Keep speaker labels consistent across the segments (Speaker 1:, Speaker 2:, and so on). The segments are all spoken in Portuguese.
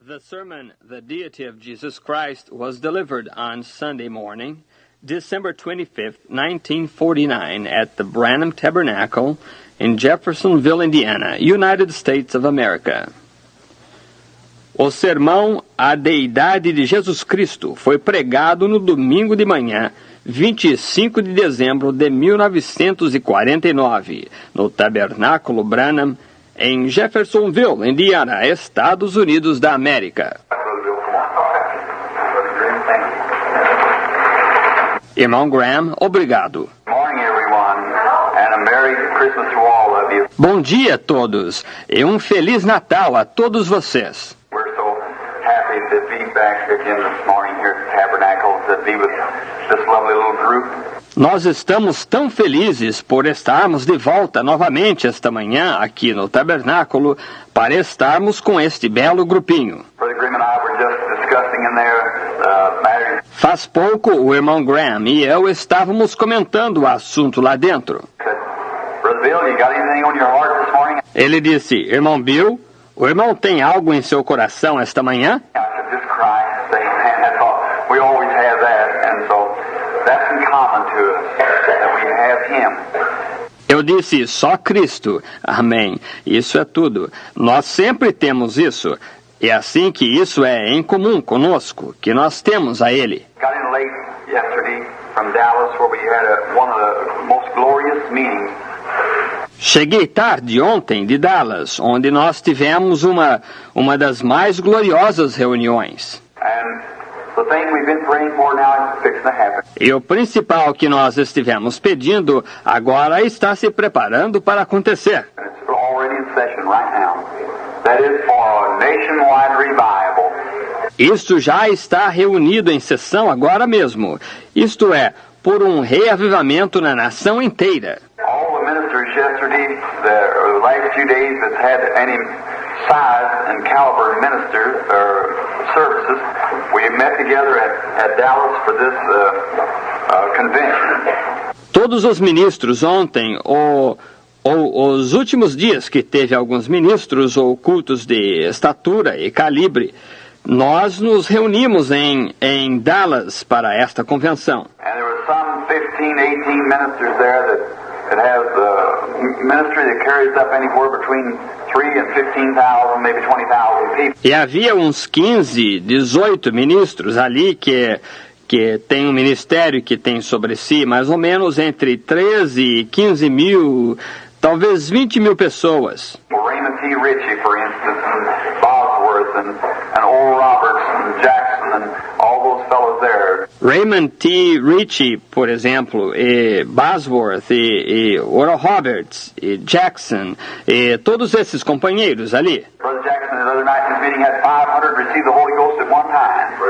Speaker 1: The sermon, The Deity of Jesus Christ, was delivered on Sunday morning, December 25th, 1949, at the Branham Tabernacle in Jeffersonville, Indiana, United States of America. O sermão A Deidade de Jesus Cristo foi pregado no domingo de manhã, 25 de dezembro de 1949, no Tabernáculo Branham, em Jeffersonville, Indiana, Estados Unidos da América. Irmão Graham, obrigado. Bom dia a todos e um Feliz Natal a todos vocês. Nós estamos tão felizes por estarmos de volta novamente esta manhã aqui no Tabernáculo para estarmos com este belo grupinho. Faz pouco o irmão Graham e eu estávamos comentando o assunto lá dentro. Ele disse, irmão Bill, o irmão tem algo em seu coração esta manhã? Eu disse, só Cristo. Amém. Isso é tudo. Nós sempre temos isso. É assim que isso é em comum conosco, que nós temos a Ele. Cheguei tarde ontem de Dallas, onde nós tivemos uma das mais gloriosas reuniões. E o principal que nós estivemos pedindo agora está se preparando para acontecer. Isto já está reunido em sessão agora mesmo. Isto é, por um reavivamento na nação inteira.
Speaker 2: Size and caliber ministers or services, we met together at Dallas for this convention.
Speaker 1: Todos os ministros ontem, ou os últimos dias que teve alguns ministros ou cultos de estatura e calibre, nós nos reunimos em Dallas para esta convenção.
Speaker 2: And there were some 15, 18 ministers there that has ministry that carries up anywhere between 3 and 15,000, maybe 20,000 people.
Speaker 1: E havia uns 15, 18 ministros ali que tem um ministério que tem sobre si mais ou menos entre 13 e 15 mil, talvez 20 mil pessoas.
Speaker 2: Raymond T. Ritchie, for instance, and Bosworth, and Oral Roberts, and Jackson, and all those fellows there.
Speaker 1: Raymond T. Ritchie, por exemplo, e Bosworth, e Oral Roberts, e Jackson, e todos esses companheiros ali.
Speaker 2: Brother Jackson, the other night in his meeting, had 500 receive the Holy Ghost at one time. So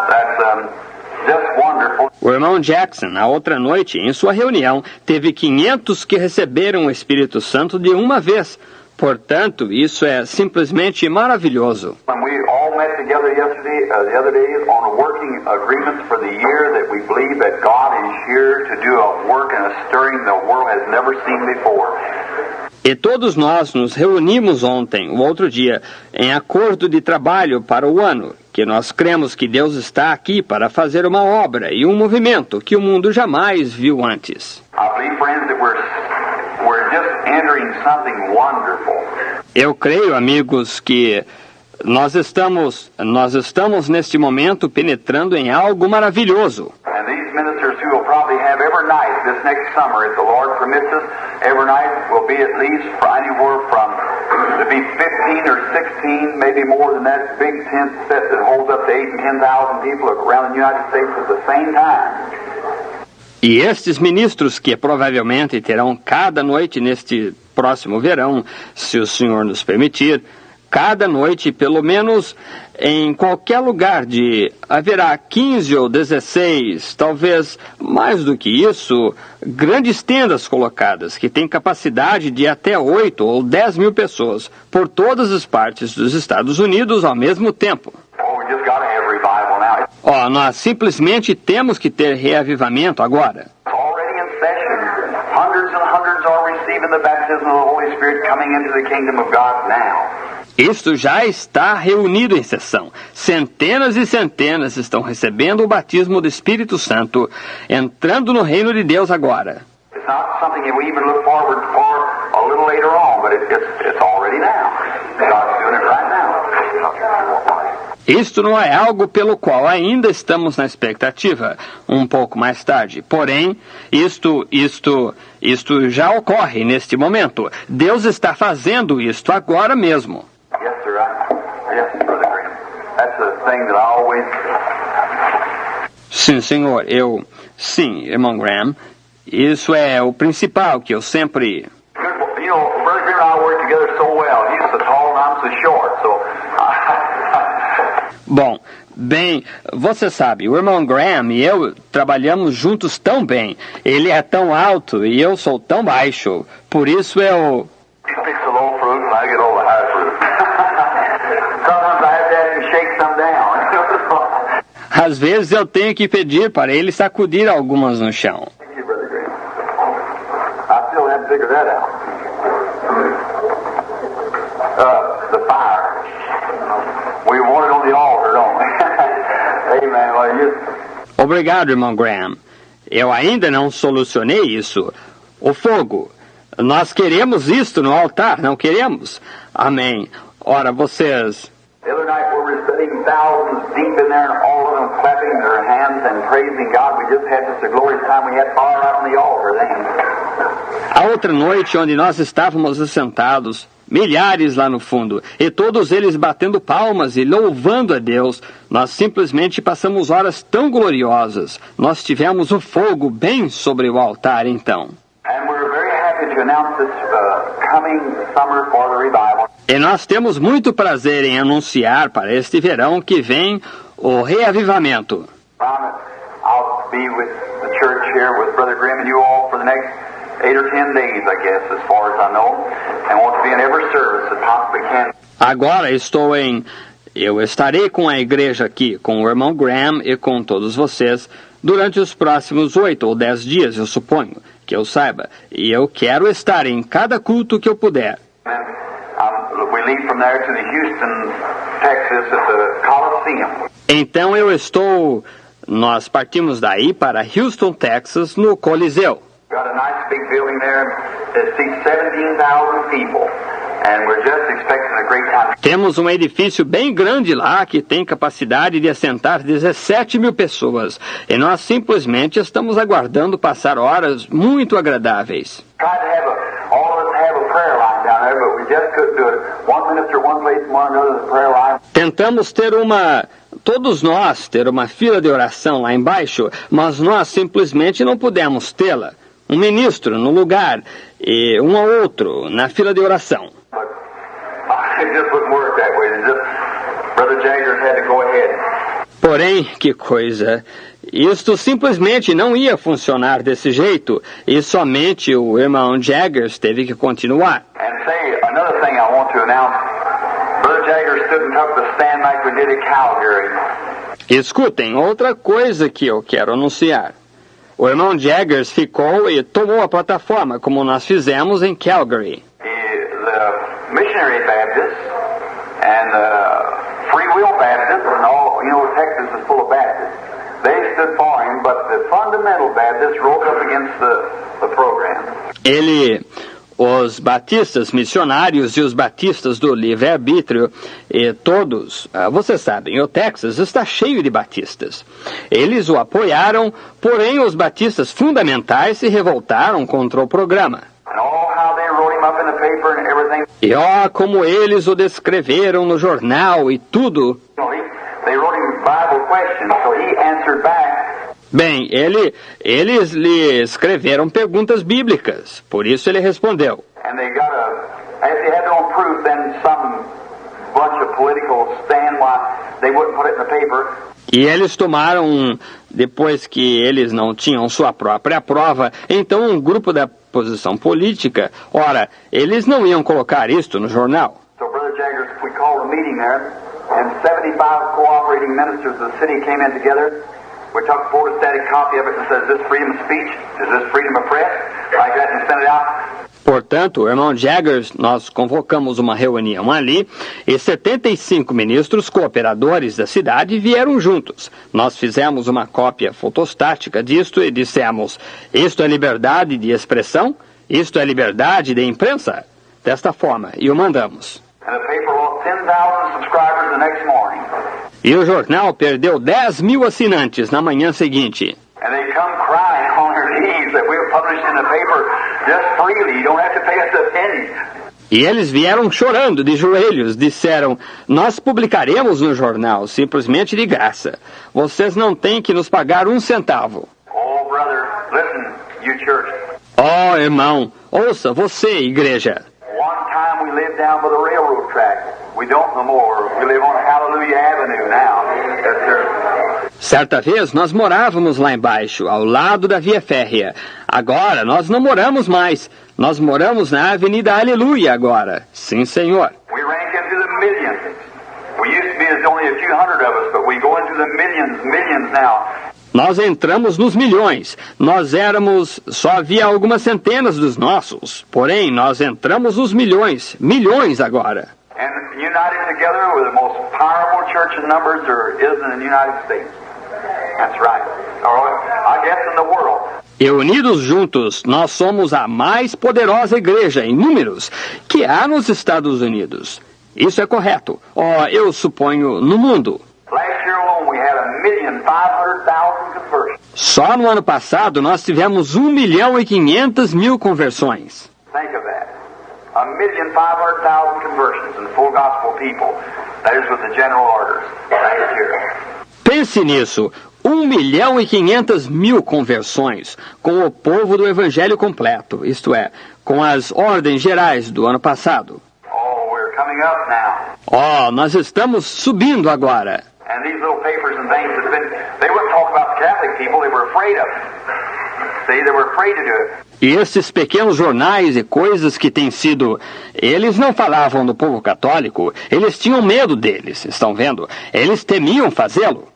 Speaker 2: that's just wonderful.
Speaker 1: O irmão Jackson, na outra noite, em sua reunião, teve 500 que receberam o Espírito Santo de uma vez. Portanto, isso é simplesmente maravilhoso.
Speaker 2: When we all met together yesterday, the other day, on a working agreement for the year that we believe that God is here to do a work and a stirring the world has never seen before.
Speaker 1: E todos nós nos reunimos ontem, o outro dia, em acordo de trabalho para o ano, que nós cremos que Deus está aqui para fazer uma obra e um movimento que o mundo jamais viu antes.
Speaker 2: I believe, friends, that we're just entering something wonderful.
Speaker 1: Eu creio, amigos, que nós estamos neste momento penetrando em algo maravilhoso.
Speaker 2: And these ministers who will probably have every night this next summer, if the Lord permits us, every night will be at least for anywhere from to be 15 or 16, maybe more than that, big tent set that holds up to 8 and 10,000 people around the United States at the same time.
Speaker 1: E estes ministros que provavelmente terão cada noite neste próximo verão, se o Senhor nos permitir, cada noite, pelo menos em qualquer lugar haverá 15 ou 16, talvez mais do que isso, grandes tendas colocadas, que têm capacidade de até 8 ou 10 mil pessoas, por todas as partes dos Estados Unidos ao mesmo tempo. Nós simplesmente temos que ter reavivamento agora. Isto já está reunido em sessão. Centenas e centenas estão recebendo o batismo do Espírito Santo, entrando no reino de Deus agora.
Speaker 2: It's not something that we even look forward for a little later on, but it's already now. God's doing it right now.
Speaker 1: Isto não é algo pelo qual ainda estamos na expectativa, um pouco mais tarde. Porém, isto já ocorre neste momento. Deus está fazendo isto agora mesmo.
Speaker 2: Yes, sir. Yes, Brother Graham. That's the thing that I always...
Speaker 1: Sim, senhor. Sim, irmão Graham. Isso é o principal que eu sempre...
Speaker 2: You know, Brother Graham and I work together so well. He's so tall and I'm so short, so...
Speaker 1: Bom, você sabe, o irmão Graham e eu trabalhamos juntos tão bem. Ele é tão alto e eu sou tão baixo. Por isso eu...
Speaker 2: He picks the low fruit and I get all the high fruit. Sometimes I have to have him shake some down.
Speaker 1: Às vezes eu tenho que pedir para ele sacudir algumas no chão.
Speaker 2: Thank you, Brother Graham. I still haven't figured that out. The fire. We want it on the altar, don't we? Amen. Well, you...
Speaker 1: Obrigado, irmão Graham. Eu ainda não solucionei isso. O fogo. Nós queremos isto no altar, não queremos? Amém. Ora, vocês...
Speaker 2: The other night we were sitting thousands deep in there and all of them clapping their hands and praising God. We just had such a glorious time. We had fire out on the altar then.
Speaker 1: A outra noite, onde nós estávamos assentados, milhares lá no fundo, e todos eles batendo palmas e louvando a Deus, nós simplesmente passamos horas tão gloriosas. Nós tivemos o fogo bem sobre o altar, então.
Speaker 2: And we're very happy to announce this coming summer for the revival.
Speaker 1: E nós temos muito prazer em anunciar para este verão que vem o reavivamento.
Speaker 2: I'll be with the church here with Brother Grimm and you all for the next 8 or 10 days, I guess, as far as I know, and want to be in every service that possibly can.
Speaker 1: Agora eu estarei com a igreja aqui, com o irmão Graham e com todos vocês, durante os próximos 8 ou 10 dias, eu suponho, que eu saiba, e eu quero estar em cada culto que eu puder.
Speaker 2: We leave from there to the Houston, Texas, at the Coliseum.
Speaker 1: Então nós partimos daí para Houston, Texas, no Coliseu.
Speaker 2: Got a nice big building there that seats 17,000 people, and we're just expecting a great time.
Speaker 1: Temos um edifício bem grande lá que tem capacidade de assentar 17 mil pessoas, e nós simplesmente estamos aguardando passar horas muito agradáveis.
Speaker 2: Tried to have all of us have a prayer line down there, but we just couldn't do it. One minister one place and one another the prayer line.
Speaker 1: Tentamos todos nós ter uma fila de oração lá embaixo, mas nós simplesmente não pudemos tê-la. Um ministro no lugar e um ao outro na fila de oração.
Speaker 2: But it just wouldn't work that way. Brother Jaggers had to go ahead.
Speaker 1: Porém, que coisa, isto simplesmente não ia funcionar desse jeito e somente o irmão Jaggers teve que continuar.
Speaker 2: And say another thing I want to announce. Brother Jaggers stood and took the stand like we did at Calgary.
Speaker 1: Escutem, outra coisa que eu quero anunciar. O irmão Jaggers ficou e tomou a plataforma, como nós fizemos em Calgary.
Speaker 2: The Missionary Baptists and the Free Will Baptists and all, Texas is full of Baptists. They stood for him, but the fundamental Baptists rose up against the program. Os batistas missionários e os batistas do livre-arbítrio, e todos, vocês sabem, o Texas está cheio de batistas. Eles o apoiaram, porém os batistas fundamentais se revoltaram contra o programa. E como eles o descreveram no jornal e tudo. Bem, eles lhe escreveram perguntas bíblicas, por isso ele respondeu. E eles tomaram, depois que eles não tinham sua própria prova, então um grupo da posição política, eles não iam colocar isto no jornal. So, Brother Jaggers, we called a meeting there, and 75 cooperating ministers of the city came in together. We took a photostatic copy of it and said, is this freedom of speech? Is this freedom of press? Like that, and sent it out.
Speaker 1: Portanto, o irmão Jaggers, nós convocamos uma reunião ali e 75 ministros cooperadores da cidade vieram juntos. Nós fizemos uma cópia fotostática disto e dissemos: isto é liberdade de expressão? Isto é liberdade de imprensa? Desta forma, e o mandamos. E o jornal perdeu 10 mil assinantes na manhã seguinte. E eles vieram chorando de joelhos, disseram: nós publicaremos no jornal, simplesmente de graça. Vocês não têm que nos pagar um centavo. Oh, irmão, ouça, você, igreja. Certa vez nós morávamos lá embaixo, ao lado da via férrea. Agora nós não moramos mais. Nós moramos na Avenida Aleluia agora. Sim, senhor. Nós entramos nos milhões. Só havia algumas centenas dos nossos. Porém, nós entramos nos milhões. Milhões agora. E unidos juntos, nós somos a mais poderosa igreja em números que há nos Estados Unidos. Isso é correto. Eu suponho, no mundo. Só no ano passado nós tivemos 1.500.000 conversões.
Speaker 2: Think of that. 1,500,000 conversions in the full gospel people. That is with the general orders. Right here.
Speaker 1: Pense nisso. 1.500.000 conversões com o povo do Evangelho completo, isto é, com as ordens gerais do ano passado.
Speaker 2: We're coming up now.
Speaker 1: Nós estamos subindo agora.
Speaker 2: And these little papers and things they wouldn't talk about the Catholic people, they were afraid of it. See, they were afraid to do it.
Speaker 1: E esses pequenos jornais e coisas que têm sido... Eles não falavam do povo católico, eles tinham medo deles, estão vendo? Eles temiam fazê-lo.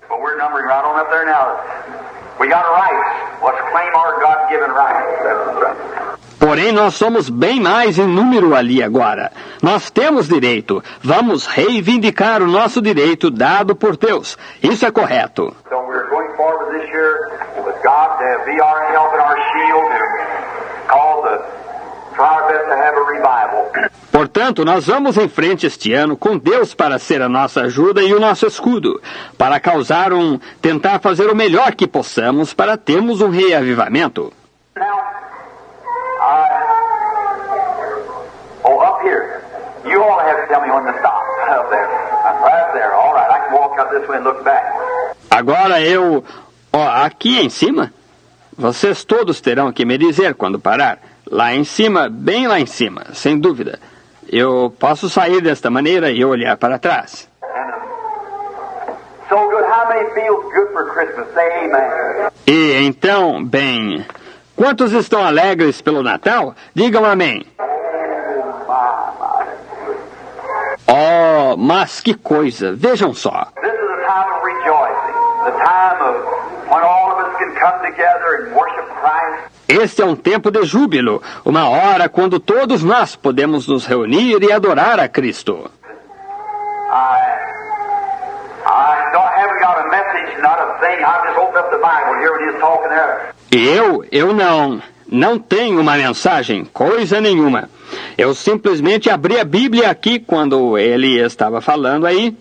Speaker 1: Porém, nós somos bem mais em número ali agora. Nós temos direito. Vamos reivindicar o nosso direito dado por Deus. Isso é correto. Portanto, nós vamos em frente este ano com Deus para ser a nossa ajuda e o nosso escudo, para tentar fazer o melhor que possamos para termos um reavivamento.
Speaker 2: Up here. You all have to tell me when to stop. Up there. Right there. All right. I can walk up this way and look back.
Speaker 1: Agora aqui em cima, vocês todos terão que me dizer quando parar. Lá em cima, bem lá em cima, sem dúvida. Eu posso sair desta maneira e olhar para trás.
Speaker 2: So good. How many feels good for Christmas? Say amen.
Speaker 1: E então, bem, quantos estão alegres pelo Natal? Digam amém. Mas que coisa! Vejam só. Este é um tempo de júbilo, uma hora quando todos nós podemos nos reunir e adorar a Cristo. E eu não tenho uma mensagem, coisa nenhuma. Eu simplesmente abri a Bíblia aqui quando ele estava falando aí.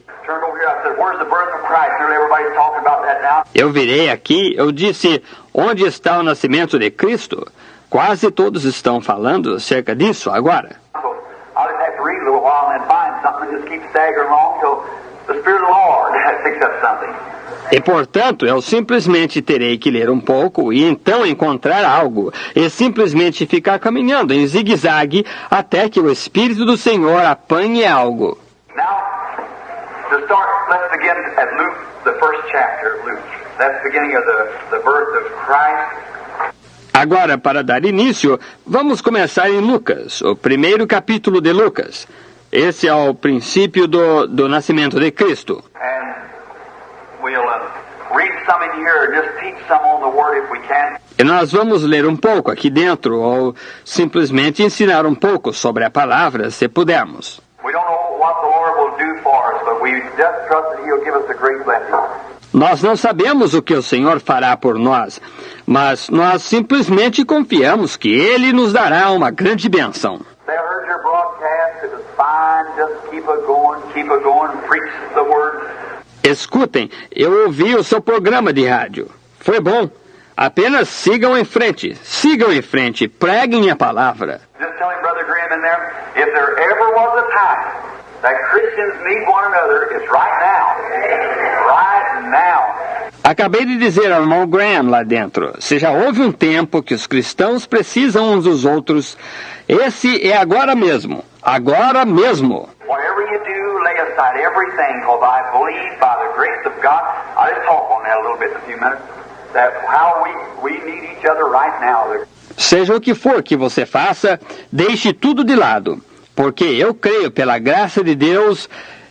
Speaker 1: Eu virei aqui, eu disse, onde está o nascimento de Cristo? Quase todos estão falando acerca disso agora. E, portanto, eu simplesmente terei que ler um pouco e então encontrar algo, e simplesmente ficar caminhando em zigue-zague até que o Espírito do Senhor apanhe algo.
Speaker 2: Let's begin at Luke, the first chapter of Luke. That's the beginning of the birth of Christ.
Speaker 1: Agora, para dar início, vamos começar em Lucas, o primeiro capítulo de Lucas. Esse é o princípio do nascimento de Cristo.
Speaker 2: And we'll read some in here, just teach some on the Word if we can.
Speaker 1: E nós vamos ler um pouco aqui dentro, ou simplesmente ensinar um pouco sobre a palavra, se pudermos.
Speaker 2: We don't know what the Lord will do for us, but we just trust that He'll give us a great blessing.
Speaker 1: Nós não sabemos o que o Senhor fará por nós, mas nós simplesmente confiamos que Ele nos dará uma grande bênção.
Speaker 2: They heard your broadcast, it was fine, just keep it going, preach the Word.
Speaker 1: Escutem, eu ouvi o seu programa de rádio. Foi bom. Apenas sigam em frente, preguem a palavra.
Speaker 2: Just telling Brother Graham in there, if there ever was a time that Christians need one another, it's right now. Right now.
Speaker 1: Acabei de dizer ao irmão Graham lá dentro, se já houve um tempo que os cristãos precisam uns dos outros, esse é agora mesmo. Agora mesmo.
Speaker 2: Whatever you do, lay aside everything, because I believe by the grace of God, I'll just talk on that a little bit in a few minutes, that how we need each other right now.
Speaker 1: Seja o que for que você faça, deixe tudo de lado, porque eu creio pela graça de Deus,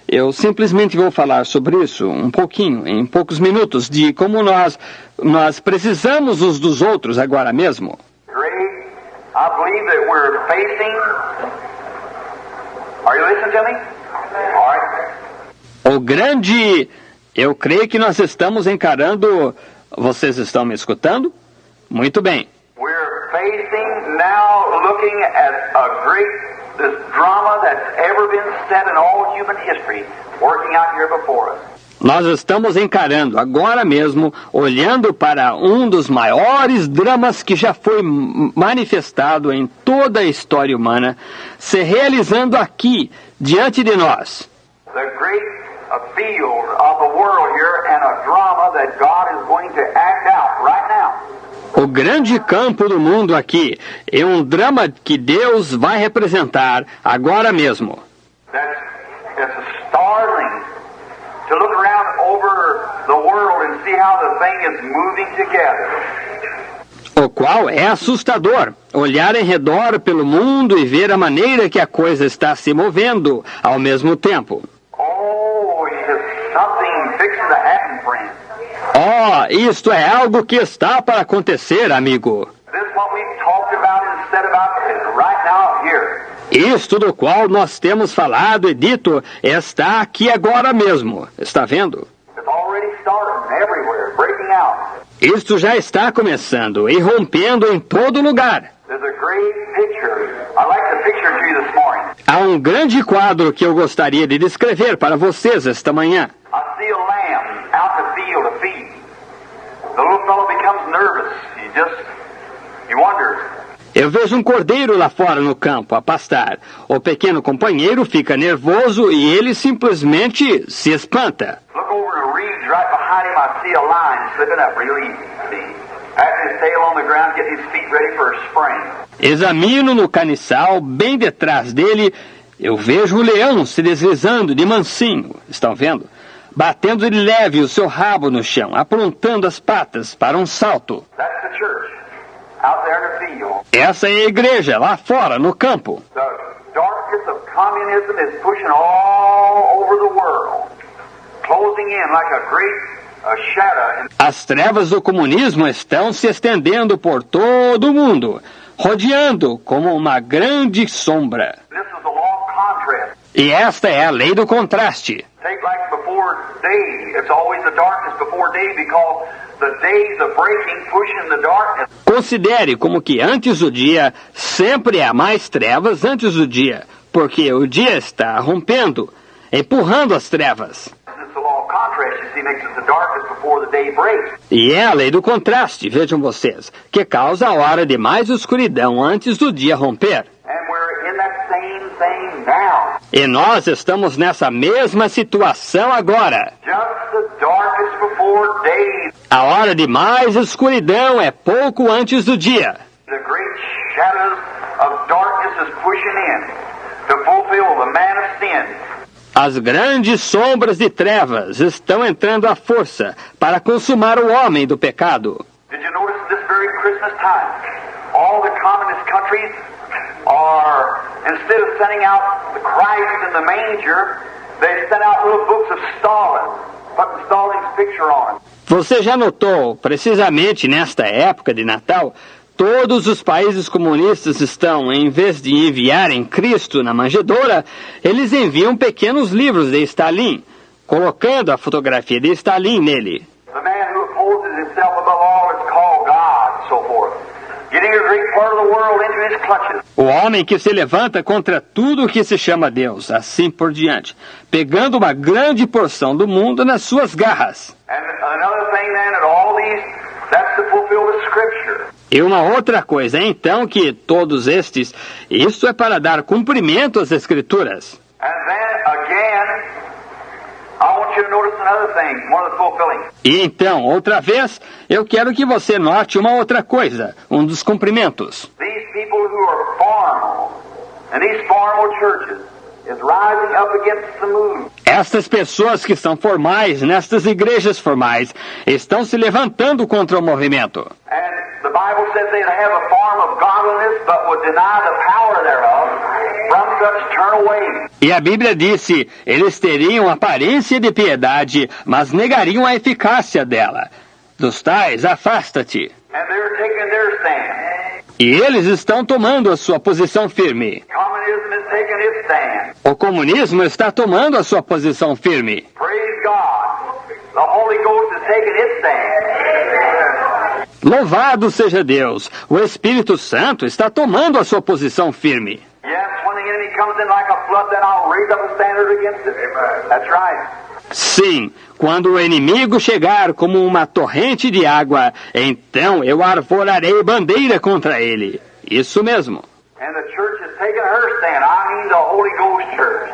Speaker 1: eu simplesmente vou falar sobre isso um pouquinho, em poucos minutos, de como nós precisamos uns dos outros agora mesmo.
Speaker 2: Great. I believe that we're facing... Are you listening to me? All right.
Speaker 1: O grande... Eu creio que nós estamos encarando... Vocês estão me escutando? Muito bem.
Speaker 2: We're facing now, looking at this drama that's ever been set in all human history, working out here before us.
Speaker 1: Nós estamos encarando agora mesmo, olhando para um dos maiores dramas que já foi manifestado em toda a história humana, se realizando aqui, diante de nós.
Speaker 2: The great field of the world here and a drama that God is going to act out right now.
Speaker 1: O grande campo do mundo aqui é um drama que Deus vai representar agora mesmo.
Speaker 2: That's startling to look around over the world and see how the thing is moving together.
Speaker 1: O qual é assustador, olhar em redor pelo mundo e ver a maneira que a coisa está se movendo ao mesmo tempo.
Speaker 2: Oh, it's something fixing to happen, friend.
Speaker 1: Oh, isto é algo que está para acontecer, amigo.
Speaker 2: This is what we've talked about and said about is right now here.
Speaker 1: Isto do qual nós temos falado e dito está aqui agora mesmo. Está vendo?
Speaker 2: It's already starting everywhere, breaking out.
Speaker 1: Isto já está começando e rompendo em todo lugar.
Speaker 2: There's a great picture. I'd like to picture to you this morning.
Speaker 1: Há um grande quadro que eu gostaria de descrever para vocês esta manhã.
Speaker 2: I see a lamb out in the field to feed. The little fellow becomes nervous. He wonders.
Speaker 1: Eu vejo um cordeiro lá fora no campo a pastar. O pequeno companheiro fica nervoso e ele simplesmente se espanta.
Speaker 2: Look over the reeds right behind him. I see a lion slipping up real easy. See? Patting his tail on the ground, getting his feet ready for a spring.
Speaker 1: Examino no caniçal, bem detrás dele, eu vejo o leão se deslizando de mansinho. Estão vendo? Batendo de leve o seu rabo no chão, aprontando as patas para um salto.
Speaker 2: That's the church out there in the field.
Speaker 1: Essa é a igreja lá fora no campo.
Speaker 2: The darkness of communism is pushing all over the world, closing in like a great shadow.
Speaker 1: As trevas do comunismo estão se estendendo por todo o mundo, rodeando como uma grande sombra.
Speaker 2: This is the law of contrast.
Speaker 1: E esta é a lei do contraste.
Speaker 2: Take like before day. It's always the darkness before day because the days of breaking pushing the darkness.
Speaker 1: Considere como que antes do dia sempre há mais trevas antes do dia, porque o dia está rompendo, empurrando as trevas.
Speaker 2: It's the law of contrast, you see, makes it the darkness before the day breaks.
Speaker 1: E é a lei do contraste, vejam vocês, que causa a hora de mais escuridão antes do dia romper.
Speaker 2: And we're in that same thing now.
Speaker 1: E nós estamos nessa mesma situação agora.
Speaker 2: Just the darkest before day.
Speaker 1: A hora de mais escuridão é pouco antes do dia.
Speaker 2: The great shadows of darkness is pushing in to fulfill the man of sin.
Speaker 1: As grandes sombras de trevas estão entrando à força para consumar o homem do pecado.
Speaker 2: Did you notice this very Christmas time? All the communist countries are, instead of sending out the Christ in the manger, they sent out little books of Stalin putting Stalin's picture on it.
Speaker 1: Você já notou, precisamente nesta época de Natal, todos os países comunistas estão, em vez de enviarem Cristo na manjedoura, eles enviam pequenos livros de Stalin, colocando a fotografia de Stalin nele.
Speaker 2: The man who opposes himself above all is called God, so forth. Getting a great part of the world into his clutches.
Speaker 1: O homem que se levanta contra tudo o que se chama Deus, assim por diante, pegando uma grande porção do mundo nas suas garras.
Speaker 2: And another thing then, that all these, that's to fulfill the Scripture.
Speaker 1: E uma outra coisa, então, que todos estes, isso é para dar cumprimento às Escrituras.
Speaker 2: And then again, I want you to notice another thing, one of the fulfilling.
Speaker 1: E então, outra vez, eu quero que você note uma outra coisa, um dos cumprimentos.
Speaker 2: These people who are formal, and these formal churches, is rising up against the move.
Speaker 1: Estas pessoas que são formais, nestas igrejas formais, estão se levantando contra o movimento.
Speaker 2: And the Bible says they have a form of godliness, but would deny the power thereof. From such turn away.
Speaker 1: E a Bíblia disse, eles teriam aparência de piedade, mas negariam a eficácia dela. Dos tais, afasta-te.
Speaker 2: And they're taking their stand.
Speaker 1: E eles estão tomando a sua posição firme.
Speaker 2: Communism is taking its stand.
Speaker 1: O comunismo está tomando a sua posição firme.
Speaker 2: Praise God. The Holy Ghost is taking its stand.
Speaker 1: Louvado seja Deus! O Espírito Santo está tomando a sua posição firme.
Speaker 2: Yes, when the enemy comes in like a flood, then I'll raise up a standard against it. That's right.
Speaker 1: Sim, quando o inimigo chegar como uma torrente de água, então eu arvorarei bandeira contra ele. Isso mesmo.
Speaker 2: And the church is taking her stand. I mean the Holy Ghost church.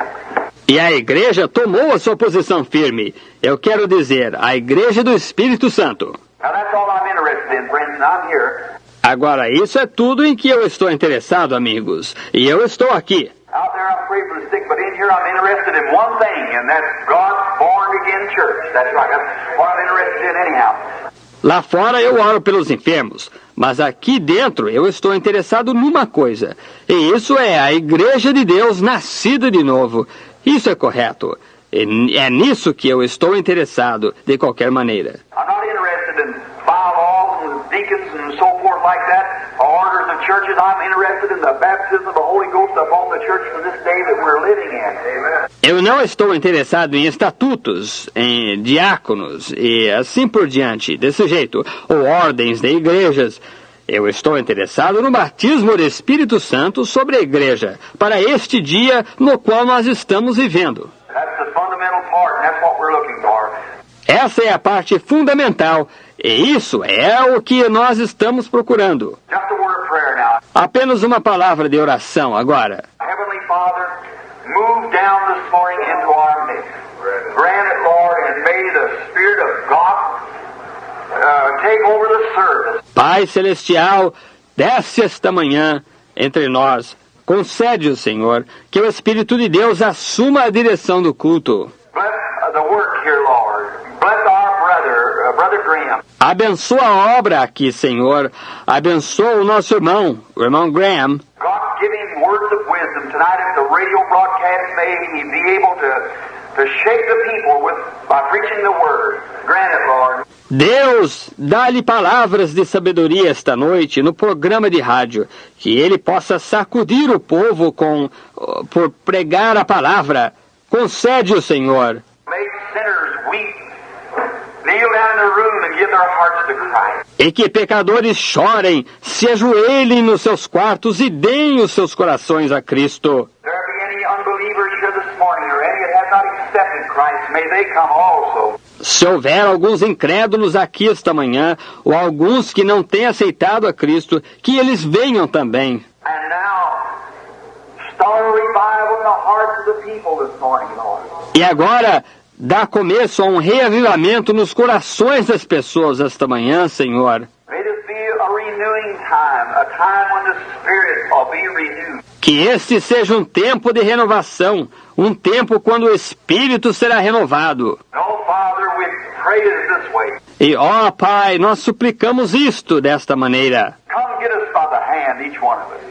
Speaker 1: E a igreja tomou a sua posição firme. Eu quero dizer, a igreja do Espírito Santo.
Speaker 2: Now that's all I'm interested in, friends, and I'm here.
Speaker 1: Agora, isso é tudo em que eu estou interessado, amigos. E eu estou aqui.
Speaker 2: Out there I'm praying for the sick, but in here I'm interested in one thing, and that's God's born-again church. That's right. That's what I'm interested in anyhow.
Speaker 1: Lá fora eu oro pelos enfermos, mas aqui dentro eu estou interessado numa coisa. E isso é a igreja de Deus nascida de novo. Isso é correto. E é nisso que eu estou interessado, de qualquer maneira.
Speaker 2: I'm not interested in bylaws and deacons and so forth like that, orders of churches. I'm interested in the baptism of the Holy Ghost upon the church for this day that we're living in. Amen.
Speaker 1: Eu não estou interessado em estatutos, em diáconos e assim por diante, desse jeito, ou ordens de igrejas. Eu estou interessado no batismo do Espírito Santo sobre a igreja, para este dia no qual nós estamos vivendo.
Speaker 2: That's the fundamental part, and that's what we're looking for.
Speaker 1: Essa é a parte fundamental, e isso é o que nós estamos procurando.
Speaker 2: Just a word of prayer now.
Speaker 1: Apenas uma palavra de oração agora.
Speaker 2: Heavenly Father, move down this morning into our midst. Grant it, Lord, and may the Spirit of God take over the service.
Speaker 1: Pai Celestial, desce esta manhã entre nós. Concede-o, Senhor, que o Espírito de Deus assuma a direção do culto.
Speaker 2: Bless the work here, Lord. Bless our brother Graham.
Speaker 1: Abençoa a obra aqui, Senhor. Abençoa o nosso irmão, o irmão Graham.
Speaker 2: God, give him words of wisdom tonight at the radio broadcast. May he be able to shake the people by preaching the word. Grant it, Lord.
Speaker 1: Deus, dá-lhe palavras de sabedoria esta noite no programa de rádio, que ele possa sacudir o povo por pregar a palavra. Concede-o, Senhor.
Speaker 2: Make sinners weep, kneel down in their room and give their hearts to Christ.
Speaker 1: E que pecadores chorem, se ajoelhem nos seus quartos e deem os seus corações a Cristo.
Speaker 2: There be any unbelievers here this morning, or any that have not accepted Christ, may they come also.
Speaker 1: Se houver alguns incrédulos aqui esta manhã, ou alguns que não têm aceitado a Cristo, que eles venham também.
Speaker 2: And now, start a revival in the hearts of the people this morning, Lord.
Speaker 1: E agora, dá começo a um reavivamento nos corações das pessoas esta manhã, Senhor.
Speaker 2: May this be a renewing time, a time when the Spirit will be renewed.
Speaker 1: Que este seja um tempo de renovação, um tempo quando o Espírito será renovado.
Speaker 2: No, Father, we pray it this way.
Speaker 1: E, ó Pai, nós suplicamos isto desta maneira.
Speaker 2: Come get us by the hand, each one of us.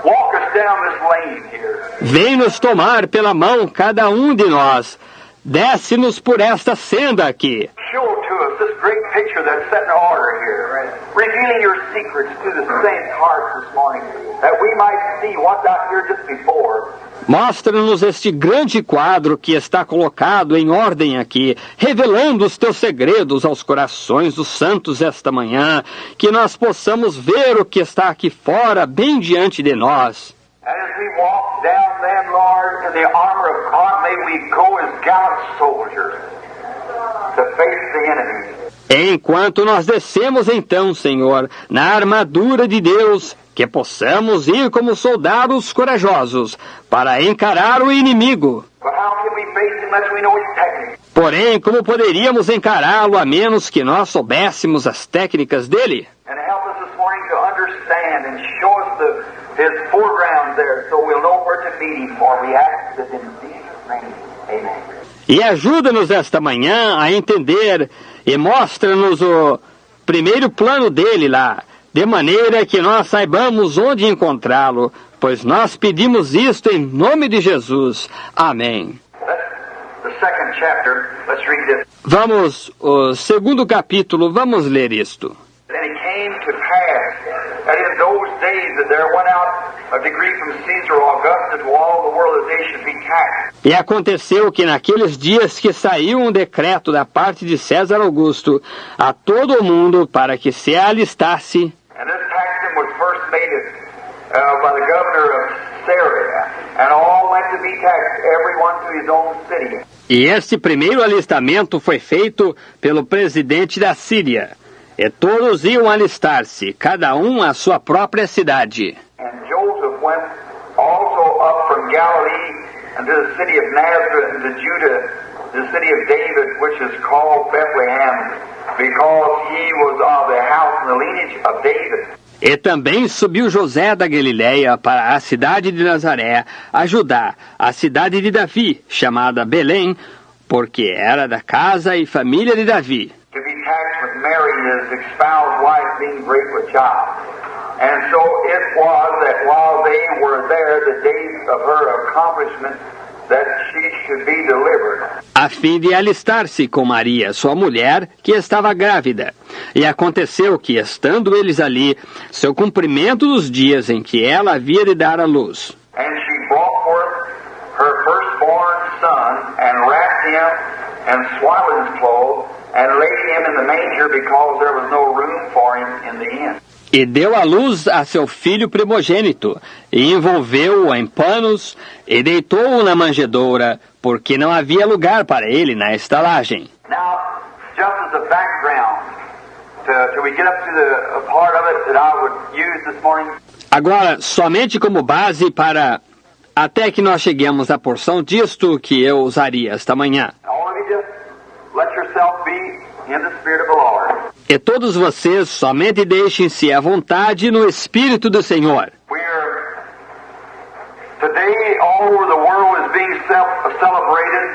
Speaker 2: Walk us down this lane here.
Speaker 1: Vem nos tomar pela mão cada um de nós. desce-nos por esta senda aqui.
Speaker 2: Show to us this great picture that's set in order here, revealing your secrets to the saints' hearts this morning, that we might see what's out here just before.
Speaker 1: Mostra-nos este grande quadro que está colocado em ordem aqui, revelando os teus segredos aos corações dos santos esta manhã, que nós possamos ver o que está aqui fora, bem diante de nós.
Speaker 2: And as we walk down then, Lord, in the armor of God, may we go as gallant soldiers to face the enemy.
Speaker 1: Enquanto nós descemos então, Senhor, na armadura de Deus, que possamos ir como soldados corajosos para encarar o inimigo.
Speaker 2: But how can we face him unless we know his technique?
Speaker 1: Porém, como poderíamos encará-lo a menos que nós soubéssemos as técnicas dele?
Speaker 2: And help us this morning to understand and show us his foreground there so we'll know where to meet him, for we ask this in Jesus' name. Amen.
Speaker 1: E ajuda-nos esta manhã a entender e mostra-nos o primeiro plano dele lá, de maneira que nós saibamos onde encontrá-lo, pois nós pedimos isto em nome de Jesus. Amém.
Speaker 2: The second chapter, let's read this.
Speaker 1: Vamos, o segundo capítulo, vamos ler isto.
Speaker 2: And it came to pass that in those days that there went out a decree from Caesar Augustus to all the world that they should be taxed.
Speaker 1: E aconteceu que naqueles dias que saiu um decreto da parte de César Augusto a todo o mundo para que se alistasse.
Speaker 2: And this taxing was first made by the governor of Syria, and all went to be taxed, everyone to his own city.
Speaker 1: E este primeiro alistamento foi feito pelo presidente da Síria. E todos iam alistar-se, cada um à sua própria cidade.
Speaker 2: And Joseph went also up from Galilee unto the city of Nazareth into Judah, the city of David, which is called Bethlehem, because he was of the house and the lineage of David.
Speaker 1: E também subiu José da Galileia para a cidade de Nazaré, a Judá, a cidade de Davi, chamada Belém, porque era da casa e família de Davi.
Speaker 2: To be taxed with Mary, his espoused wife, being great with child. And so it was that while they were there, the days of her accomplishment, that she should be delivered.
Speaker 1: A fim de alistar-se com Maria, sua mulher, que estava grávida. E aconteceu que, estando eles ali, seu cumprimento dos dias em que ela havia de dar à luz.
Speaker 2: And she brought forth her firstborn son, and wrapped him in swaddling clothes, and laid him in the manger, because there was no room for him in the inn.
Speaker 1: E deu à luz a seu filho primogênito, e envolveu-o em panos, e deitou-o na manjedoura, porque não havia lugar para ele na estalagem.
Speaker 2: Now, just as a background, till we get up to the part of it that I would use this morning.
Speaker 1: Agora, somente como base para até que nós cheguemos à porção disto que eu usaria esta manhã.
Speaker 2: All of you just let yourself be in the Spirit of the Lord.
Speaker 1: E todos vocês somente deixem-se à vontade no Espírito do Senhor.
Speaker 2: Today, all over the world is being celebrated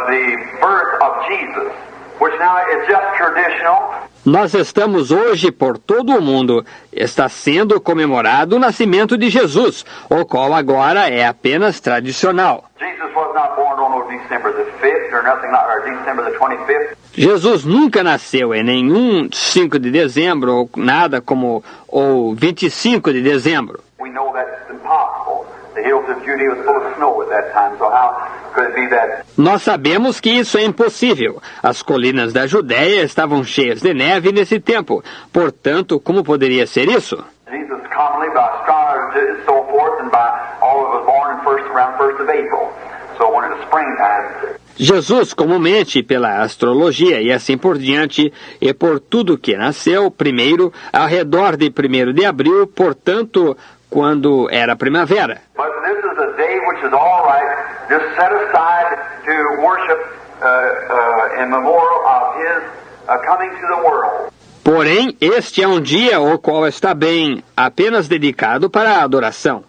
Speaker 2: the birth of Jesus, which now is just traditional.
Speaker 1: Nós estamos hoje por todo o mundo, está sendo comemorado o nascimento de Jesus, o qual agora é apenas tradicional.
Speaker 2: Jesus was not born on December the 5th or nothing like, or December the 25th.
Speaker 1: Jesus nunca nasceu em nenhum 5 de dezembro ou nada como o 25 de dezembro.
Speaker 2: We know that's impossible. The hills of Judea was full of snow at that time, so how could it be that?
Speaker 1: Nós sabemos que isso é impossível. As colinas da Judéia estavam cheias de neve nesse tempo. Portanto, como poderia ser isso?
Speaker 2: Jesus commonly by astronomers and so forth, and by all of us born around 1st of April. So when it was springtime.
Speaker 1: Jesus, comumente pela astrologia e assim por diante, e por tudo que nasceu, primeiro, ao redor de 1º de abril, portanto, quando era primavera.
Speaker 2: But this is a day which is all right, just set aside to worship in memorial of his coming to the world.
Speaker 1: Porém, este é um dia o qual está bem apenas dedicado para a adoração,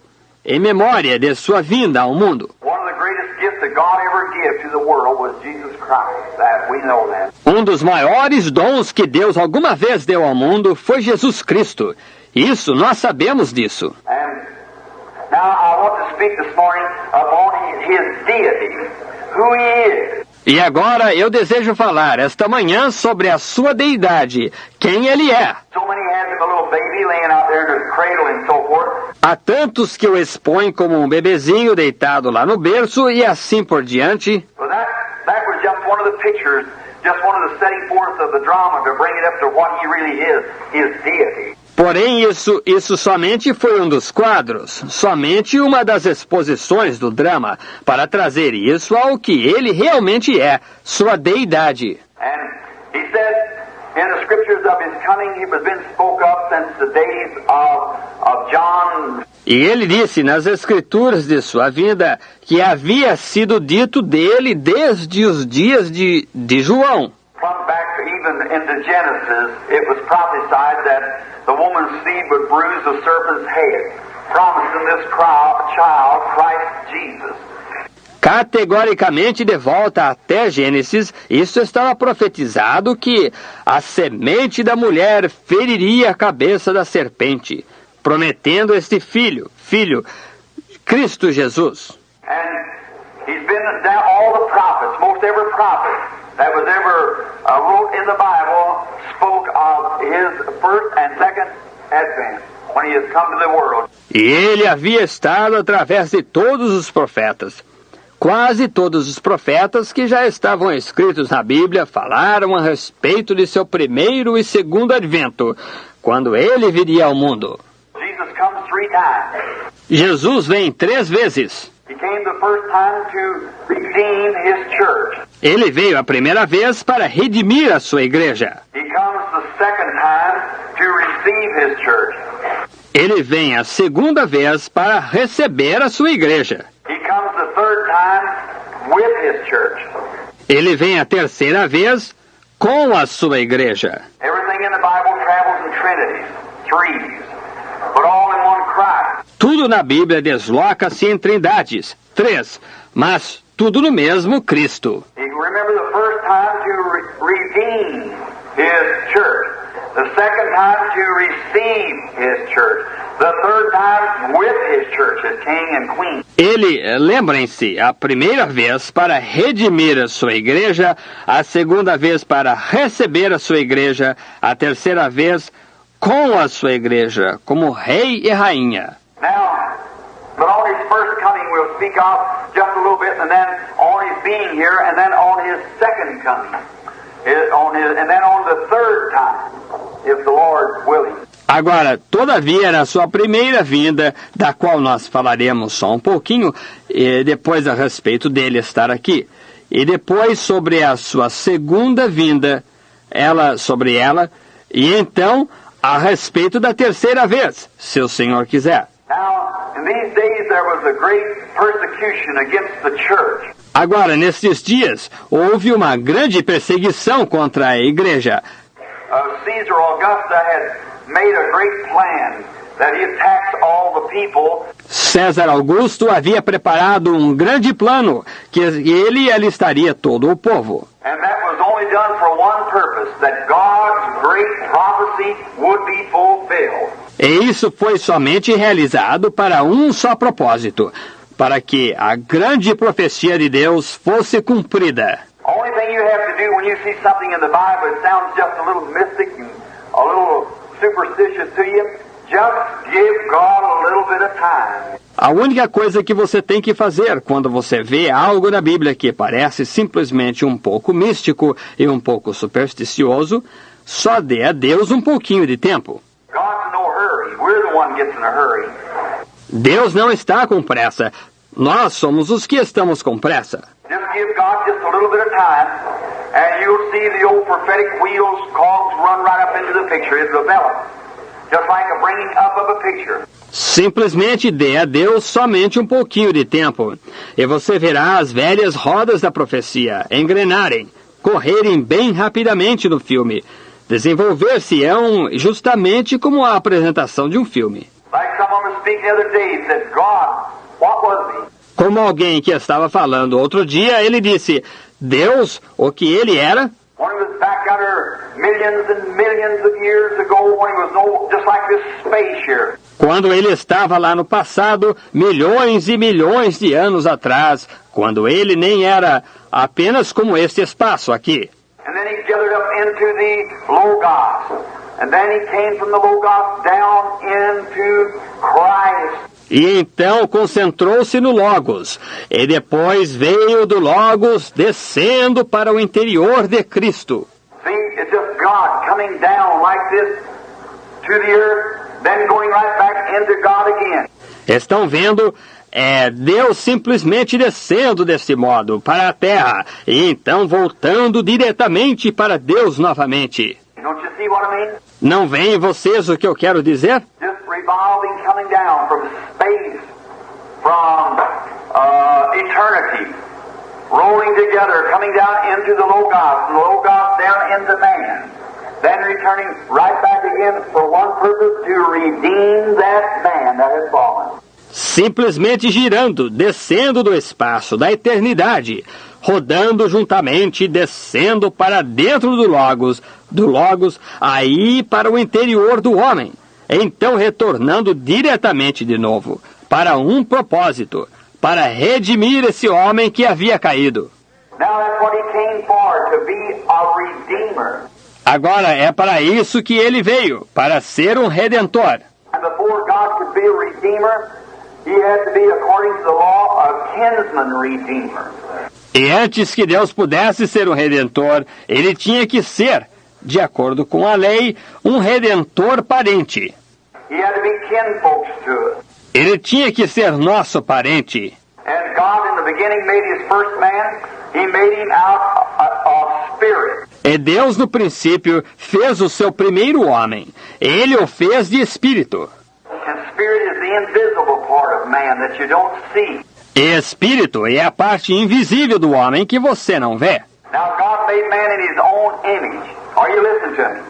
Speaker 1: em memória de sua vinda ao mundo.
Speaker 2: One of the greatest gifts that God ever gave to the world was Jesus Christ. That we know that.
Speaker 1: Um dos maiores dons que Deus alguma vez deu ao mundo foi Jesus Cristo. Isso, nós sabemos disso.
Speaker 2: And now I want to speak this morning upon his deity, who he is.
Speaker 1: E agora eu desejo falar esta manhã sobre a sua deidade, quem ele é.
Speaker 2: So many has him a little baby laying out there in his cradle and so forth.
Speaker 1: Há tantos que o expõem como um bebezinho deitado lá no berço e assim por diante.
Speaker 2: But that was just one of the pictures, just one of the setting forth of the drama to bring it up to what he really is, his deity.
Speaker 1: Porém, isso somente foi um dos quadros, somente uma das exposições do drama, para trazer isso ao que ele realmente é, sua deidade.
Speaker 2: And he said, in the scriptures of his coming, he was been spoke of since the days of John.
Speaker 1: E ele disse nas escrituras de sua vinda que havia sido dito dele desde os dias de João.
Speaker 2: From back even into Genesis, it was prophesied that the woman's seed would bruise the serpent's head, promising this child, Christ Jesus.
Speaker 1: Categoricamente de volta até Gênesis, isso estava profetizado que a semente da mulher feriria a cabeça da serpente, prometendo este filho, Cristo Jesus.
Speaker 2: And he's been down all the prophets, most every prophet that was ever wrote in the Bible spoke of his first and second advent, when he has come to the world.
Speaker 1: E ele havia estado através de todos os profetas. Quase todos os profetas que já estavam escritos na Bíblia falaram a respeito de seu primeiro e segundo advento, quando ele viria ao mundo.
Speaker 2: Jesus comes 3 times.
Speaker 1: Jesus vem 3 vezes.
Speaker 2: He came the first time to redeem his church.
Speaker 1: Ele veio a primeira vez para redimir a sua igreja.
Speaker 2: He comes the second time to receive his church.
Speaker 1: Ele vem a segunda vez para receber a sua igreja.
Speaker 2: He comes the third time with his church.
Speaker 1: Ele vem a terceira vez com a sua igreja.
Speaker 2: Everything in the Bible travels in trinities, threes, but all in one Christ.
Speaker 1: Tudo na Bíblia desloca-se em trindades, 3, mas tudo no mesmo Cristo.
Speaker 2: You remember the first time to redeem his church, the second time to receive his church, the third time with his church as king and queen.
Speaker 1: Lembrem-se, a primeira vez para redimir a sua igreja, a segunda vez para receber a sua igreja, a terceira vez com a sua igreja, como rei e rainha.
Speaker 2: Now, but on his first coming we'll speak of just a little bit, and then on his being here, and then on his second coming, and then on the third time, if the Lord willing.
Speaker 1: Agora, todavia, na sua primeira vinda, da qual nós falaremos só um pouquinho, e depois a respeito dele estar aqui, e depois sobre a sua segunda vinda, sobre ela, e então a respeito da terceira vez, se o Senhor quiser.
Speaker 2: Now, in these days there was a great persecution against the church.
Speaker 1: Agora, nestes dias, houve uma grande perseguição contra a igreja.
Speaker 2: Caesar Augusta had made a great plan that he attacks all the people.
Speaker 1: César Augusto havia preparado um grande plano, que ele alistaria todo o povo.
Speaker 2: And that was only done for one purpose, that God's great prophecy would be fulfilled.
Speaker 1: E isso foi somente realizado para um só propósito, para que a grande profecia de Deus fosse cumprida.
Speaker 2: Only thing you have to do when you see something in the Bible that sounds just a little mystic and a little superstitious to you, just give God a little bit of time.
Speaker 1: A única coisa que você tem que fazer quando você vê algo na Bíblia que parece simplesmente um pouco místico e um pouco supersticioso, só dê a Deus um pouquinho de tempo.
Speaker 2: God's in no hurry. We're the one gets in a hurry.
Speaker 1: Deus não está com pressa. Nós somos os que estamos com pressa.
Speaker 2: Just give God just a little bit of time, and you'll see the old prophetic wheels, cogs run right up into the picture. It develops, just like a bringing up of a picture.
Speaker 1: Simplesmente dê a Deus somente um pouquinho de tempo, e você verá as velhas rodas da profecia engrenarem, correrem bem rapidamente no filme, desenvolver-se-ão justamente como a apresentação de um filme.
Speaker 2: Like someone was speaking the other day, said, God, what was he?
Speaker 1: Como alguém que estava falando outro dia, ele disse, Deus, o que ele era?
Speaker 2: When he was back under millions and millions of years ago, when he was just like this space here.
Speaker 1: Quando ele estava lá no passado, milhões e milhões de anos atrás, quando ele nem era apenas como este espaço aqui.
Speaker 2: And then he gathered up into the Logos. And then he came from the Logos down into Christ.
Speaker 1: E então concentrou-se no Logos, e depois veio do Logos descendo para o interior de Cristo.
Speaker 2: See, it's just God coming down like this to the earth, then going right back into God again.
Speaker 1: Estão vendo? É Deus simplesmente descendo desse modo para a terra, e então voltando diretamente para Deus novamente.
Speaker 2: Don't you see what I mean?
Speaker 1: Não veem vocês o que eu quero dizer?
Speaker 2: Just revolving, coming down from space, from eternity, rolling together, coming down into the Logos, and the Logos down into man, then returning right back again for one purpose, to redeem that man that has fallen.
Speaker 1: Simplesmente girando, descendo do espaço, da eternidade, rodando juntamente, descendo para dentro do Logos, aí para o interior do homem, então retornando diretamente de novo, para um propósito, para redimir esse homem que havia caído.
Speaker 2: Now that's what he came for, to be a redeemer.
Speaker 1: Agora é para isso que ele veio, para ser um redentor.
Speaker 2: And before God could be a redeemer, he had to be, according to the law, a kinsman redeemer.
Speaker 1: E antes que Deus pudesse ser um redentor, ele tinha que ser, de acordo com a lei, um redentor parente.
Speaker 2: He had to be kinfolks to us.
Speaker 1: Ele tinha que ser nosso parente.
Speaker 2: And God in the beginning made his first man, he made him out of spirit.
Speaker 1: E Deus no princípio fez o seu primeiro homem. Ele o fez de espírito.
Speaker 2: And spirit is the invisible part of man that you don't see.
Speaker 1: E espírito é a parte invisível do homem que você não vê.
Speaker 2: Now God made man in his own image. Are you listening to me?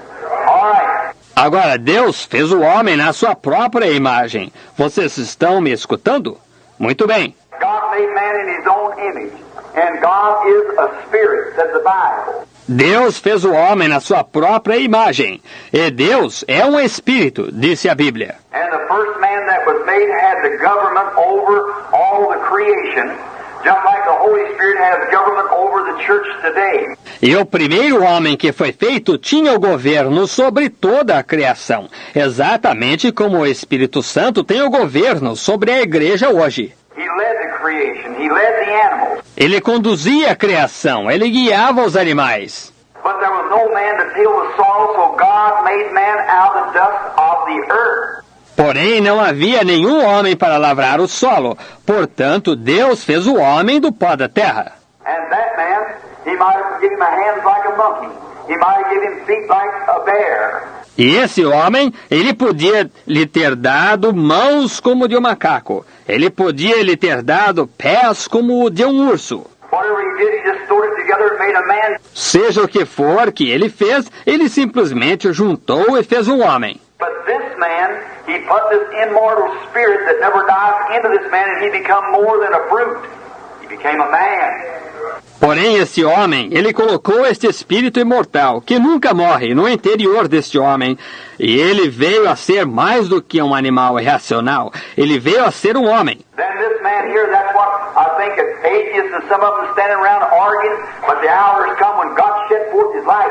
Speaker 2: All right.
Speaker 1: Agora, Deus fez o homem na sua própria imagem. Vocês estão me escutando? Muito bem.
Speaker 2: God made man in his own image. And God is a spirit, says the Bible.
Speaker 1: Deus fez o homem na sua própria imagem. E Deus é um espírito, disse a Bíblia.
Speaker 2: And the first man that was made had the government over all the creation, just like the Holy Spirit has government over the church today.
Speaker 1: E o primeiro homem que foi feito tinha o governo sobre toda a criação, exatamente como o Espírito Santo tem o governo sobre a igreja hoje.
Speaker 2: He led the creation, he led the animals.
Speaker 1: Ele conduzia a criação, ele guiava os animais.
Speaker 2: But there was no man to till the soil, so God made man out of the dust of the earth.
Speaker 1: Porém, não havia nenhum homem para lavrar o solo. Portanto, Deus fez o homem do pó da terra.
Speaker 2: And that man, he might have given him hands like a monkey. He might have given him feet like a bear.
Speaker 1: E esse homem, ele podia lhe ter dado mãos como de um macaco. Ele podia lhe ter dado pés como o de um urso.
Speaker 2: Whatever he did, he just stored it together and made a man.
Speaker 1: Seja o que for que ele fez, ele simplesmente juntou e fez um homem.
Speaker 2: But this man, he put this immortal spirit that never dies into this man, and he become more than a brute. He became a man.
Speaker 1: Porém, esse homem, ele colocou este espírito imortal, que nunca morre, no interior deste homem. E ele veio a ser mais do que um animal irracional. Ele veio a ser um homem.
Speaker 2: Then this man here, that's what I think it's atheists and some of them standing around arguing, but the hour has come when God shed forth his light.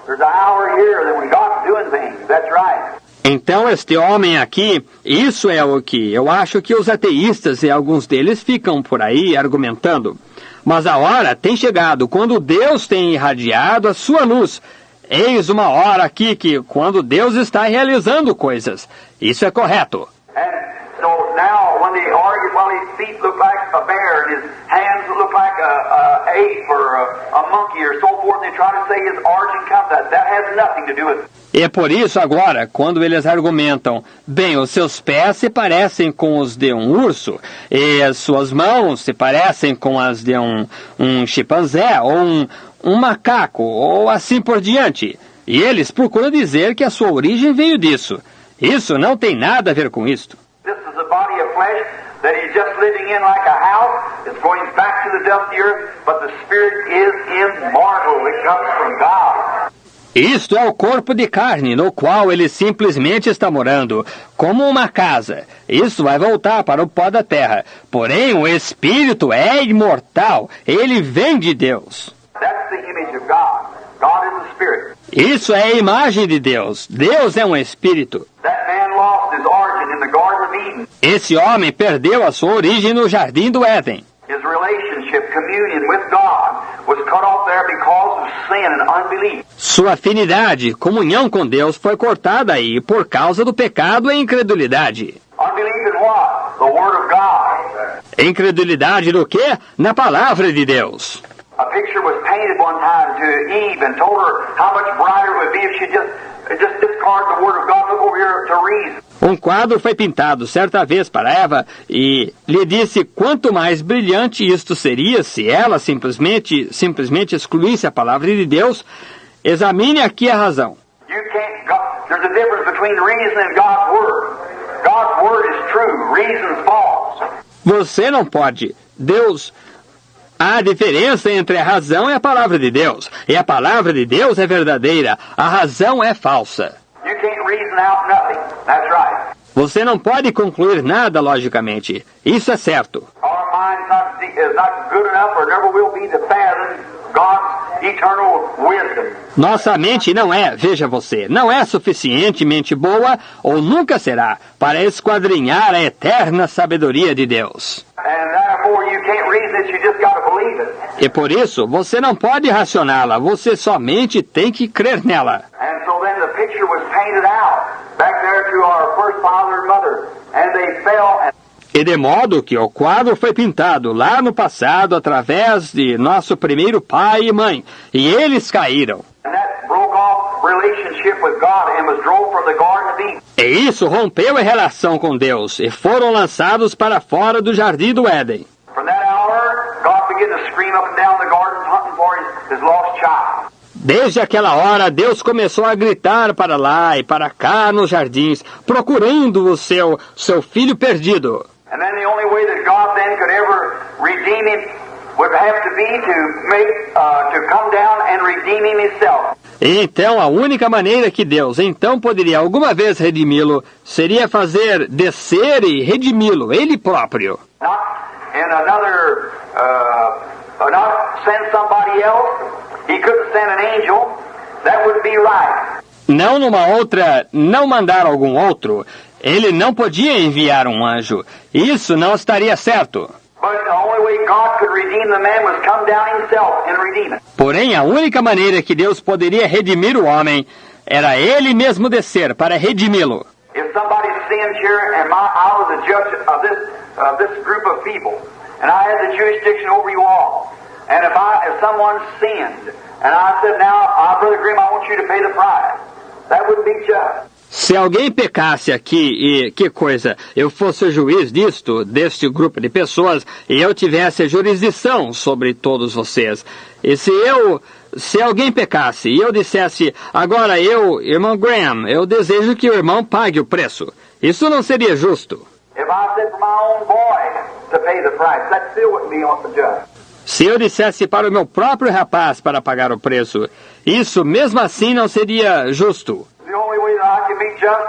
Speaker 2: There's an hour here that when God's doing things. That's right.
Speaker 1: Então, este homem aqui, isso é o que eu acho que os ateístas e alguns deles ficam por aí argumentando. Mas a hora tem chegado, quando Deus tem irradiado a sua luz. Eis uma hora aqui que, quando Deus está realizando coisas. Isso é correto.
Speaker 2: And so now when they argue, well, his feet look like a bear and his hands look like a ape or a monkey or so forth, and they try to say his origin comes out. That has nothing to do with it.
Speaker 1: E por isso agora, quando eles argumentam, bem, os seus pés se parecem com os de um urso, e as suas mãos se parecem com as de um chimpanzé, ou um macaco, ou assim por diante. E eles procuram dizer que a sua origem veio disso. Isso não tem nada a ver com isto.
Speaker 2: This is a body of flesh that he's just living in like a house. It's going back to the dust of the earth, but the spirit is immortal. It comes from God.
Speaker 1: Isto é o corpo de carne, no qual ele simplesmente está morando, como uma casa. Isso vai voltar para o pó da terra. Porém, o espírito é imortal. Ele vem de Deus.
Speaker 2: That's the image of God. God is the Spirit.
Speaker 1: Isso é a imagem de Deus. Deus é um espírito.
Speaker 2: That man lost his origin in the Garden of Eden.
Speaker 1: Esse homem perdeu a sua origem no Jardim do Éden.
Speaker 2: His relationship, communion with God, was cut off there because of sin and unbelief.
Speaker 1: Sua afinidade, comunhão com Deus foi cortada aí por causa do pecado e incredulidade.
Speaker 2: Unbelief in what? The Word of God.
Speaker 1: Incredulidade do quê? Na palavra de Deus.
Speaker 2: A picture was painted one time to Eve and told her how much brighter it would be if she just discarded the Word of God. Look over here to reason.
Speaker 1: Um quadro foi pintado certa vez para Eva e lhe disse quanto mais brilhante isto seria se ela simplesmente excluísse a palavra de Deus. Examine aqui a razão.
Speaker 2: There's a difference between reason and God's Word. God's Word is true, reason is false.
Speaker 1: Você não pode. Há diferença entre a razão e a palavra de Deus. E a palavra de Deus é verdadeira. A razão é falsa.
Speaker 2: You can't reason out nothing. That's right.
Speaker 1: Você não pode concluir nada logicamente. Isso é certo.
Speaker 2: Our mind is not good enough or never will be to fathom God's eternal wisdom.
Speaker 1: Nossa mente não é suficientemente boa ou nunca será para esquadrinhar a eterna sabedoria de Deus.
Speaker 2: And therefore you can't reason it, you just got to believe it.
Speaker 1: E por isso, você não pode racioná-la, você somente tem que crer nela.
Speaker 2: And so then the picture was painted out back there to our first father and mother, and they fell.
Speaker 1: E de modo que o quadro foi pintado lá no passado através de nosso primeiro pai e mãe, e eles caíram.
Speaker 2: And that broke off relationship with God and was drove from the Garden of Eden.
Speaker 1: E isso rompeu a relação com Deus, e foram lançados para fora do Jardim do Éden.
Speaker 2: From that hour, God began to scream up and down the garden hunting for his lost child.
Speaker 1: Desde aquela hora, Deus começou a gritar para lá e para cá nos jardins, procurando o seu filho perdido.
Speaker 2: And then the only way that God then could ever redeem him would have to be to come down and redeem him himself.
Speaker 1: E então a única maneira que Deus então poderia alguma vez redimi-lo seria fazer descer e redimi-lo ele próprio.
Speaker 2: Not send somebody else. He couldn't send an angel. That would be right.
Speaker 1: Não mandar algum outro. Ele não podia enviar um anjo. Isso não estaria certo. Porém, a única maneira que Deus poderia redimir o homem era ele mesmo descer para redimi-lo.
Speaker 2: If somebody sinned here and I was the judge of this group of people, and I had the jurisdiction over you all, and if someone sinned, and I said, now, Brother Grimm, I want you to pay the price, that wouldn't be just.
Speaker 1: Se alguém pecasse aqui e, que coisa, eu fosse o juiz deste grupo de pessoas, e eu tivesse a jurisdição sobre todos vocês. E se alguém pecasse e eu dissesse, agora irmão Graham, eu desejo que o irmão pague o preço. Isso não seria justo. Se eu dissesse para o meu próprio rapaz para pagar o preço, isso mesmo assim não seria justo.
Speaker 2: The only way that I can be just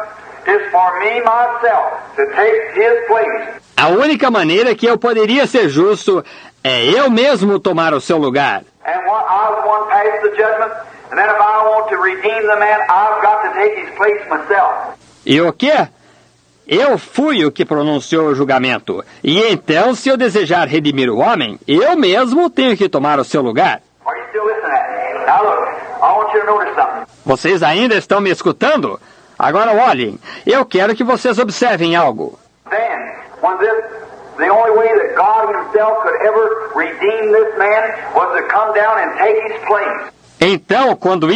Speaker 2: is for me myself to take his place.
Speaker 1: A única maneira que eu poderia ser justo é eu mesmo tomar o seu lugar.
Speaker 2: And I was the one passed the judgment, and then if I want to redeem the man, I've got to take his place myself.
Speaker 1: E o quê? Eu fui o que pronunciou o julgamento. E então, se eu desejar redimir o homem, eu mesmo tenho que tomar o seu lugar.
Speaker 2: Are you still listening at me? Now look, I want you to notice something.
Speaker 1: Vocês ainda estão me escutando? Agora olhem, eu quero que vocês observem algo.
Speaker 2: Then, the only way that God himself could ever redeem this man was to come down and take his place.
Speaker 1: Então, quando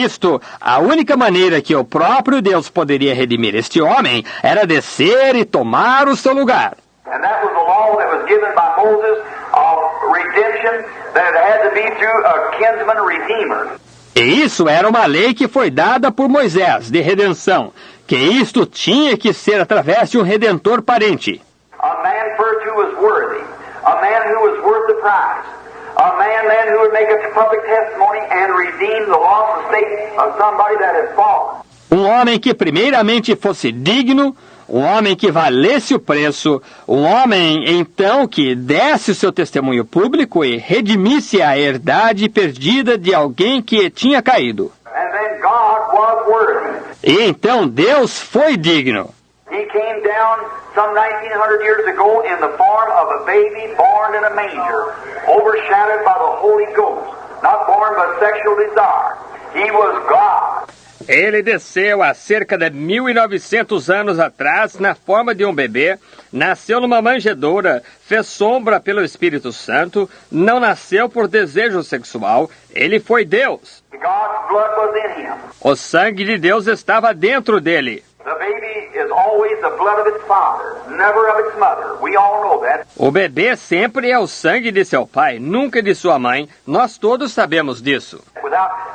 Speaker 1: a única maneira que o próprio Deus poderia redimir este homem era descer e tomar o seu lugar.
Speaker 2: And that was the law that was given by Moses of redemption, that it had to be through a kinsman redeemer.
Speaker 1: E isso era uma lei que foi dada por Moisés, de redenção, que isto tinha que ser através de um redentor parente.
Speaker 2: A man first who was worthy, a man who was worth the price, a man then who would make a public testimony and redeem the lost estate of somebody that had fallen.
Speaker 1: Um homem que primeiramente fosse digno, um homem que valesse o preço, um homem, então, que desse o seu testemunho público e redimisse a herdade perdida de alguém que tinha caído.
Speaker 2: And then God was worthy.
Speaker 1: E então Deus foi digno.
Speaker 2: He came down some 1900 years ago in the form of a baby born in a manger, overshadowed by the Holy Ghost, not born by sexual desire. He was God.
Speaker 1: Ele desceu há cerca de 1900 anos atrás na forma de um bebê, nasceu numa manjedoura, fez sombra pelo Espírito Santo, não nasceu por desejo sexual, ele foi Deus.
Speaker 2: God's blood was in him.
Speaker 1: O sangue de Deus estava dentro dele.
Speaker 2: The baby is always the blood of its father, never of its mother. We all know that.
Speaker 1: O bebê sempre é o sangue de seu pai, nunca de sua mãe. Nós todos sabemos disso.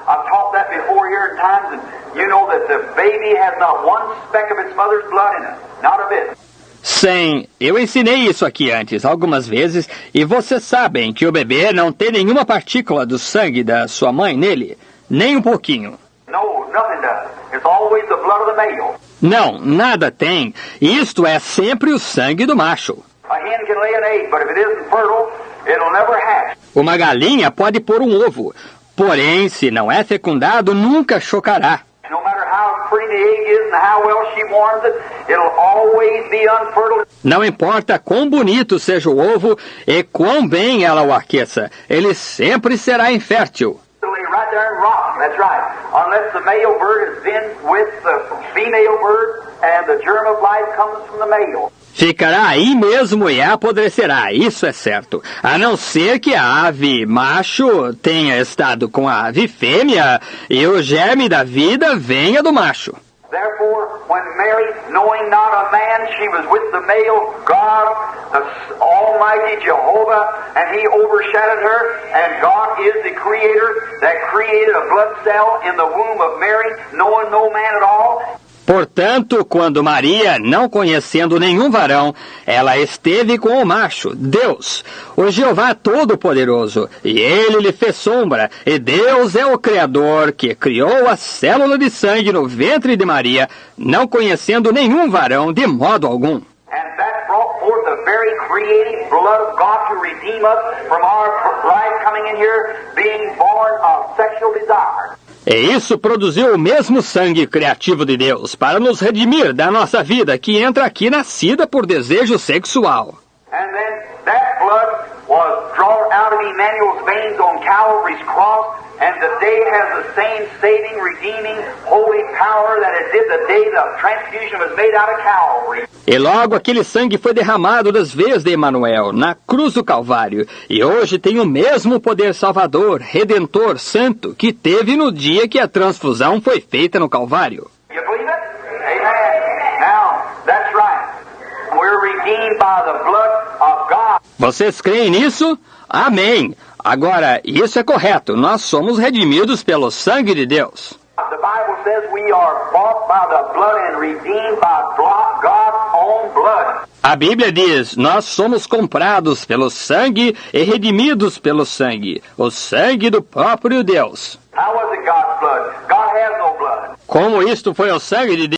Speaker 2: I've taught that before here in times, and you know that the baby has not one speck of its mother's blood in it, not a bit.
Speaker 1: Sim, eu ensinei isso aqui antes, algumas vezes, e vocês sabem que o bebê não tem nenhuma partícula do sangue da sua mãe nele, nem um pouquinho.
Speaker 2: No, nothing does. It's always the blood of the male.
Speaker 1: Não, nada tem. Isto é sempre o sangue do macho.
Speaker 2: A hen can lay an egg, but if it isn't fertile, it'll never hatch.
Speaker 1: Uma galinha pode pôr um ovo, porém, se não é fecundado, nunca chocará.
Speaker 2: No matter how pretty the egg is and how well she warms it, it'll always be unfertile.
Speaker 1: Não importa quão bonito seja o ovo e quão bem ela o aqueça, ele sempre será infértil.
Speaker 2: It'll lay right there and rot. That's right. Unless the male bird has been with the female bird and the germ of life comes from the male.
Speaker 1: Ficará aí mesmo e apodrecerá, isso é certo. A não ser que a ave macho tenha estado com a ave fêmea e o germe da vida venha do macho.
Speaker 2: Therefore, when Mary, knowing not a man, she was with the male God, the Almighty Jehovah, and He overshadowed her, and God is the Creator that created a blood cell in the womb of Mary, knowing no man at all.
Speaker 1: Portanto, quando Maria, não conhecendo nenhum varão, ela esteve com o macho, Deus, o Jeová Todo-Poderoso, e ele lhe fez sombra, e Deus é o Criador que criou a célula de sangue no ventre de Maria, não conhecendo nenhum varão de modo algum.
Speaker 2: And that brought forth the very creative blood of God to redeem us from our life coming in here being born of sexual desire.
Speaker 1: E isso produziu o mesmo sangue criativo de Deus para nos redimir da nossa vida que entra aqui nascida por desejo sexual.
Speaker 2: And then that blood was drawn out of Emmanuel's veins on Calvary's cross, and today has the same saving, redeeming, holy power that it did the day the transfusion was made out of Calvary.
Speaker 1: E logo aquele sangue foi derramado das veias de Emanuel, na cruz do Calvário, e hoje tem o mesmo poder salvador, redentor, santo, que teve no dia que a transfusão foi feita no Calvário.
Speaker 2: You believe it? Amen. Now, that's right. We're redeemed by the blood of God.
Speaker 1: Vocês creem nisso? Amém. Agora, isso é correto. Nós somos redimidos pelo sangue de Deus.
Speaker 2: The Bible says we are bought by the blood and redeemed by God's own blood.
Speaker 1: A Bíblia diz, nós somos comprados pelo sangue e redimidos pelo sangue, o sangue do próprio Deus.
Speaker 2: How was it God's blood? God has no blood.
Speaker 1: Como isto foi o sangue de Deus?